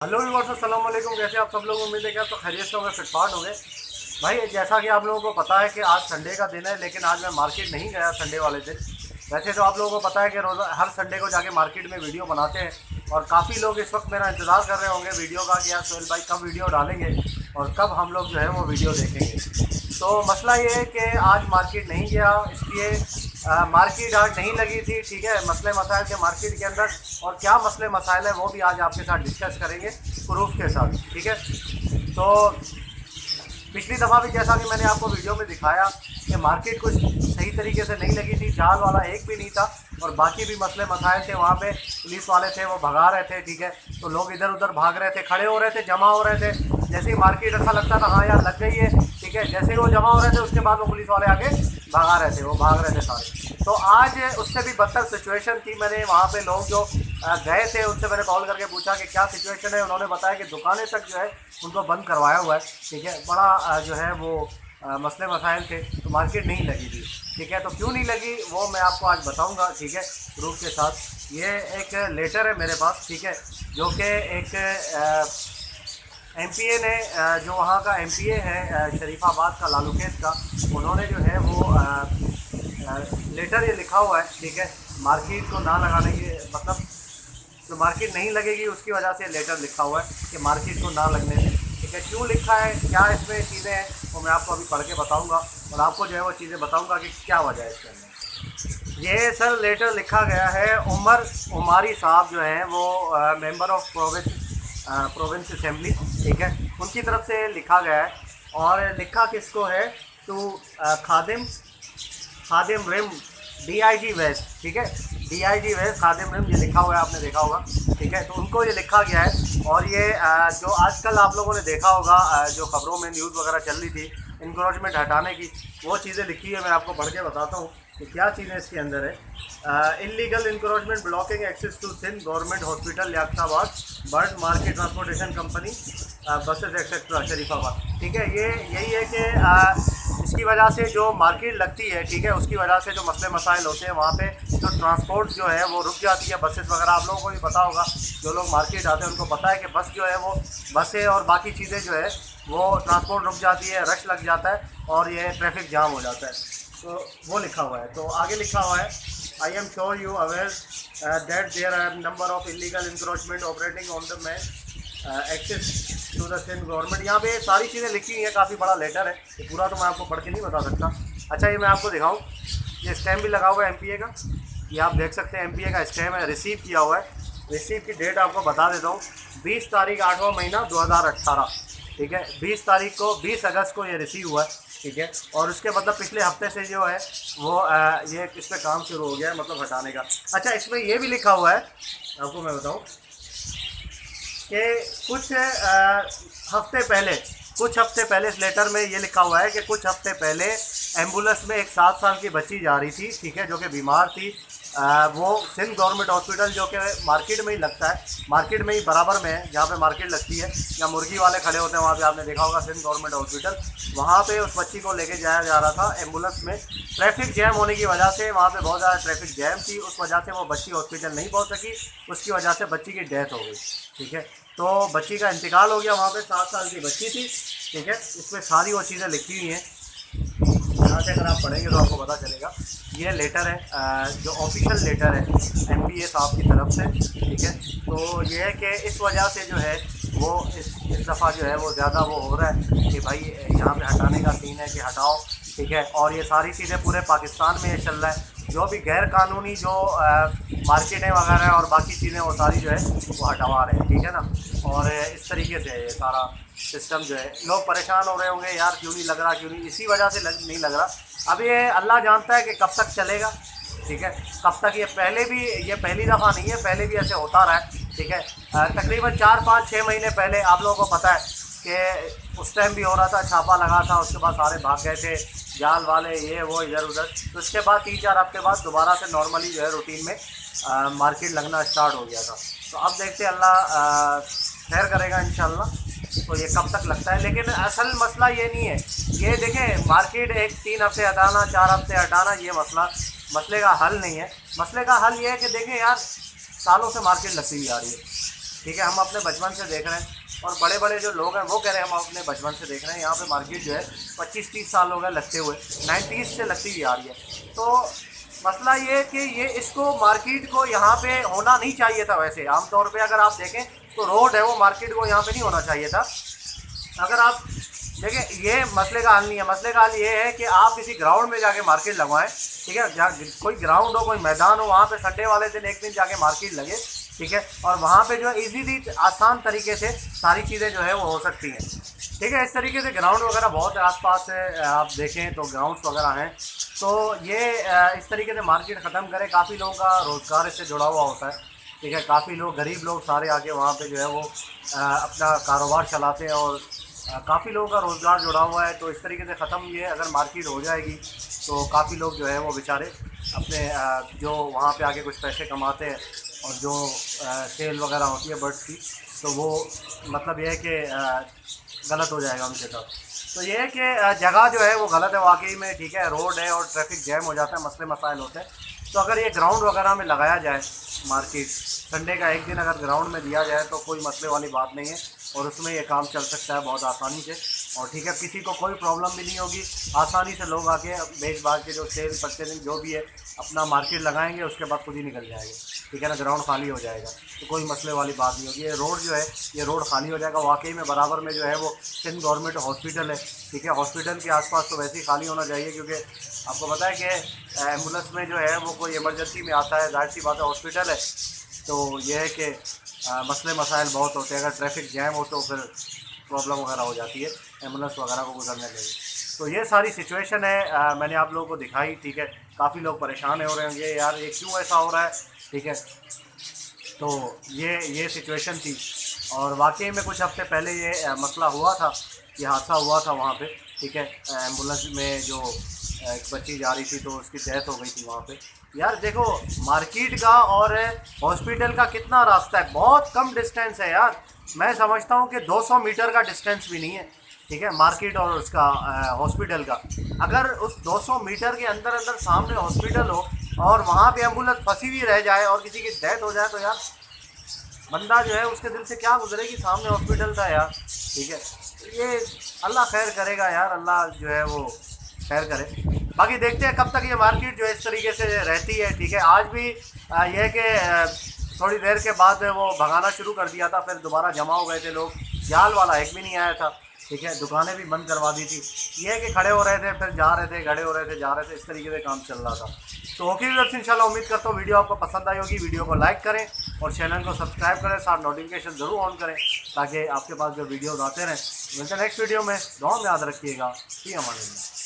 Hello viewers, अस्सलाम वालेकुम। कैसे आप सब लोग? उम्मीद है कि आप तो खैरियत से होंगे, फिटफाट होंगे। भाई जैसा कि आप लोगों को पता है कि आज संडे का दिन है, लेकिन आज मैं मार्केट नहीं गया संडे वाले दिन। वैसे तो आप लोगों को पता है कि रोज़ा हर संडे को जाके मार्केट में वीडियो बनाते हैं, और काफ़ी लोग इस वक्त मेरा इंतज़ार कर रहे होंगे वीडियो का कि यार सोहेल भाई कब वीडियो डालेंगे और कब हम लोग जो है वो वीडियो देखेंगे। तो मसला ये है कि आज मार्केट नहीं गया, इसलिए मार्केट आज नहीं लगी थी। ठीक है, मसले मसाइल के मार्केट के अंदर, और क्या मसले मसाइल है वो भी आज आपके साथ डिस्कस करेंगे प्रूफ के साथ। ठीक है, तो पिछली दफ़ा भी जैसा कि मैंने आपको वीडियो में दिखाया कि मार्केट कुछ सही तरीके से नहीं लगी थी, जाल वाला एक भी नहीं था, और बाकी भी मसले मसाइल थे। वहाँ पे पुलिस वाले थे, वो भगा रहे थे। ठीक है, तो लोग इधर उधर भाग रहे थे, खड़े हो रहे थे, जमा हो रहे थे। जैसे ही मार्केट ऐसा लगता था हाँ यार लग गई है, ठीक है, जैसे ही वो जमा हो रहे थे उसके बाद वो पुलिस वाले आगे भगा रहे थे, वो भाग रहे थे सारे। तो आज उससे भी बदतर सिचुएशन थी। मैंने वहाँ पे लोग जो गए थे उनसे मैंने कॉल करके पूछा कि क्या सिचुएशन है। उन्होंने बताया कि दुकानें तक जो है उनको बंद करवाया हुआ है। ठीक है, बड़ा जो है वो मसले मसाइल थे, तो मार्केट नहीं लगी थी। ठीक है, तो क्यों नहीं लगी वो मैं आपको आज बताऊंगा। ठीक है, प्रूफ के साथ। ये एक लेटर है मेरे पास, ठीक है, जो कि एक एमपीए ने जो वहाँ का एमपीए है शरीफाबाद का, लालूखेत का, उन्होंने जो है वो लेटर ये लिखा हुआ है। ठीक है, मार्केट को ना लगाने के मतलब जो मार्केट नहीं लगेगी उसकी वजह से लेटर लिखा हुआ है कि मार्केट को ना लगने से। ठीक है, क्यों लिखा है, क्या इसमें चीज़ें हैं, वो मैं आपको अभी पढ़ के बताऊंगा, और आपको जो है वो चीज़ें बताऊंगा कि क्या वजह है इसके अंदर। ये सर लेटर लिखा गया है उमर उमारी साहब जो हैं वो मेंबर ऑफ प्रोविंस असेंबली। ठीक है, उनकी तरफ से लिखा गया है, और लिखा किसको है तो खादिम खादिम रिम डीआईजी वेस्ट। ठीक है, डीआईजी वेस्ट खादिम रिम, ये लिखा हुआ है, आपने देखा होगा। ठीक है, तो उनको ये लिखा गया है। और ये जो आजकल आप लोगों ने देखा होगा जो खबरों में न्यूज़ वगैरह चल रही थी इंक्रोचमेंट हटाने की, वो चीज़ें लिखी है। मैं आपको पढ़ के बताता हूँ कि क्या चीज़ें इसके अंदर है। Illegal encroachment blocking access to Sindh government hospital Liaquatabad, bird market transportation company buses etcetera Sharifabad. ठीक है, ये यही है कि इसकी वजह से जो मार्केट लगती है, ठीक है, उसकी वजह से जो मसले मसाइल होते हैं वहाँ पे जो ट्रांसपोर्ट जो है वो रुक जाती है, बसेस वगैरह। आप लोगों को भी पता होगा, जो लोग मार्केट आते हैं उनको पता है कि बस जो है वो बसें और बाकी चीज़ें जो है वो ट्रांसपोर्ट रुक जाती है, रश लग जाता है, और ये ट्रैफिक जाम हो जाता है। तो वो लिखा हुआ है। तो आगे लिखा हुआ है, I am sure you aware that there are number of illegal encroachment operating on the main access to the Sindh government. यहाँ पे सारी चीज़ें लिखी हुई हैं, काफ़ी बड़ा लेटर है, ये पूरा तो मैं आपको पढ़ के नहीं बता सकता। अच्छा, ये मैं आपको दिखाऊँ, ये स्टैम्प भी लगा हुआ है एमपीए का, ये आप देख सकते हैं एमपीए का स्टैम्प है, रिसीव किया हुआ है। रिसीव की डेट आपको बता देता हूँ, 20 तारीख 8वां महीना 2018। ठीक है, 20 तारीख को 20 अगस्त को ये रिसीव हुआ है। ठीक है, और उसके मतलब पिछले हफ्ते से जो है वो ये इस पर काम शुरू हो गया है, मतलब हटाने का। अच्छा, इसमें ये भी लिखा हुआ है, आपको मैं बताऊँ कि कुछ हफ्ते पहले इस लेटर में ये लिखा हुआ है कि कुछ हफ्ते पहले एम्बुलेंस में एक 7 साल की बच्ची जा रही थी, ठीक है, जो कि बीमार थी। वो सिंध गवर्नमेंट हॉस्पिटल जो कि मार्केट में ही लगता है, मार्केट में ही बराबर में है जहाँ पे मार्केट लगती है, या मुर्गी वाले खड़े होते हैं वहाँ पे, आपने देखा होगा सिंध गवर्नमेंट हॉस्पिटल। वहाँ पे उस बच्ची को लेके जाया जा रहा था एम्बुलेंस में। ट्रैफिक जैम होने की वजह से वहाँ पे बहुत ज़्यादा ट्रैफिक जैम थी, उस वजह से वो बच्ची हॉस्पिटल नहीं पहुँच सकी, उसकी वजह से बच्ची की डेथ हो गई। ठीक है, तो बच्ची का इंतकाल हो गया। वहाँ पे 7 साल की बच्ची थी। ठीक है, इसमें सारी वो चीज़ें लिखी हुई हैं, यहाँ से अगर आप पढ़ेंगे तो आपको पता चलेगा। ये लेटर है जो ऑफिशियल लेटर है एमपीए साहब की तरफ से। ठीक है, तो ये है कि इस वजह से जो है वो इस दफ़ा जो है वो ज़्यादा वो हो रहा है कि भाई यहाँ पे हटाने का सीन है कि हटाओ। ठीक है, और ये सारी चीज़ें पूरे पाकिस्तान में ये चल रहा है, जो भी गैर कानूनी जो मार्केटें वगैरह और बाकी चीज़ें वो सारी जो है वो हटवा रहे हैं। ठीक है ना, और इस तरीके से ये सारा सिस्टम जो है, लोग परेशान हो रहे होंगे यार क्यों नहीं लग रहा, क्यों नहीं, इसी वजह से नहीं लग रहा। अब ये अल्लाह जानता है कि कब तक चलेगा। ठीक है, कब तक, ये पहले भी, ये पहली दफ़ा नहीं है, पहले भी ऐसे होता रहा है। ठीक है, तकरीबन 4, 5, 6 महीने पहले आप लोगों को पता है कि उस टाइम भी हो रहा था, छापा लगा था, उसके बाद सारे भाग गए थे जाल वाले, ये वो इधर उधर। तो उसके बाद 3-4 हफ्ते बाद दोबारा से नॉर्मली जो है रूटीन में मार्केट लगना स्टार्ट हो गया था। तो अब देखते अल्लाह खैर करेगा इंशाल्लाह। तो ये कब तक लगता है, लेकिन असल मसला ये नहीं है। ये देखें, मार्केट एक 3 हफ्ते हटाना, 4 हफ्ते हटाना, ये मसले का हल नहीं है। मसले का हल ये है कि देखें यार, सालों से मार्केट लगती हुई आ रही है। ठीक है, हम अपने बचपन से देख रहे हैं और बड़े बड़े जो लोग हैं वो कह रहे हैं हम अपने बचपन से देख रहे हैं। यहाँ पे मार्केट जो है 25-30 साल हो गए लगते हुए, 90s से लगती हुई आ रही है। तो मसला ये है कि ये इसको मार्केट को यहाँ पे होना नहीं चाहिए था। वैसे आमतौर पे अगर आप देखें तो रोड है वो मार्केट को यहाँ पे नहीं होना चाहिए था। अगर आप देखें ये मसले का हल नहीं है। मसले का हल ये है कि आप किसी ग्राउंड में जाके मार्केट लगवाएं, ठीक है, जहाँ कोई ग्राउंड हो, कोई मैदान हो, वहाँ पे संडे वाले दिन एक दिन जाके मार्केट लगे, ठीक है, और वहाँ पे जो है ईजीली आसान तरीके से सारी चीज़ें जो है वो हो सकती हैं, ठीक है। इस तरीके से ग्राउंड वगैरह बहुत आसपास है, आप देखें तो ग्राउंड्स वगैरह हैं। तो ये इस तरीके से मार्केट ख़त्म करें। काफ़ी लोगों का रोज़गार इससे जुड़ा हुआ होता है, ठीक है। काफ़ी लोग, गरीब लोग सारे आके वहाँ पे जो है वो अपना कारोबार चलाते हैं और काफ़ी लोगों का रोज़गार जुड़ा हुआ है। तो इस तरीके से ख़त्म ये अगर मार्केट हो जाएगी तो काफ़ी लोग जो है वो बेचारे अपने जो वहाँ पे आके कुछ पैसे कमाते हैं और जो सेल वगैरह होती है बर्ड्स की, तो वो मतलब ये है कि गलत हो जाएगा उनके साथ। तो ये है कि जगह जो है वो गलत है वाकई में, ठीक है। रोड है और ट्रैफिक जैम हो जाता है, मसले मसाइल होते हैं। तो अगर ये ग्राउंड वगैरह में लगाया जाए मार्केट, संडे का एक दिन अगर ग्राउंड में दिया जाए तो कोई मसले वाली बात नहीं है और उसमें ये काम चल सकता है बहुत आसानी से। और ठीक है, किसी को कोई प्रॉब्लम भी नहीं होगी, आसानी से लोग आके बेच बाज के जो सेल परचेजिंग जो भी है अपना मार्केट लगाएंगे, उसके बाद खुद ही निकल जाएंगे, ठीक है ना। ग्राउंड खाली हो जाएगा तो कोई मसले वाली बात नहीं होगी। ये रोड जो है ये रोड खाली हो जाएगा वाकई में। बराबर में जो है वो सिंध गवर्नमेंट हॉस्पिटल है, ठीक है। हॉस्पिटल के आसपास तो वैसे ही खाली होना चाहिए, क्योंकि आपको पता है कि एम्बुलेंस में जो है वो कोई इमरजेंसी में आता है, जाहिर सी बात है हॉस्पिटल है। तो ये है कि मसले मसाइल बहुत होते हैं। अगर ट्रैफिक जैम हो तो फिर प्रॉब्लम वगैरह हो जाती है एम्बुलेंस वगैरह को गुजरने में। तो ये सारी सिचुएशन है, मैंने आप लोगों को दिखाई, ठीक है। काफ़ी लोग परेशान हो रहे होंगे यार ये क्यों ऐसा हो रहा है, ठीक है। तो ये सिचुएशन थी और वाकई में कुछ हफ्ते पहले ये मसला हुआ था, ये हादसा हुआ था वहाँ पे, ठीक है। एम्बुलेंस में जो एक बच्ची जा रही थी तो उसकी डेथ हो गई थी वहाँ पे। यार देखो मार्केट का और हॉस्पिटल का कितना रास्ता है, बहुत कम डिस्टेंस है यार। मैं समझता हूँ कि 200 मीटर का डिस्टेंस भी नहीं है, ठीक है, मार्केट और उसका हॉस्पिटल का। अगर उस 200 मीटर के अंदर अंदर सामने हॉस्पिटल हो और वहाँ पे एम्बुलेंस फंसी हुई रह जाए और किसी की डेथ हो जाए तो यार बंदा जो है उसके दिल से क्या गुजरे कि सामने हॉस्पिटल था यार, ठीक है। ये अल्लाह खैर करेगा यार, अल्लाह जो है वो खैर करे। बाकी देखते हैं कब तक ये मार्केट जो है इस तरीके से रहती है, ठीक है। आज भी यह है कि थोड़ी देर के बाद वो भगाना शुरू कर दिया था, फिर दोबारा जमा हो गए थे लोग, जाल वाला एक भी नहीं आया था, ठीक है। दुकानें भी बंद करवा दी थी। ये है कि खड़े हो रहे थे फिर जा रहे थे, खड़े हो रहे थे जा रहे थे, इस तरीके से काम चल रहा था। तो ओके व्यूअर्स, इंशाल्लाह उम्मीद करता हूँ वीडियो आपको पसंद आई होगी। वीडियो को लाइक करें और चैनल को सब्सक्राइब करें, साथ नोटिफिकेशन ज़रूर ऑन करें ताकि आपके पास जो वीडियोज़ आते रहें। मिलते हैं नेक्स्ट वीडियो में। दुआ में याद रखिएगा। फी अमान अल्लाह।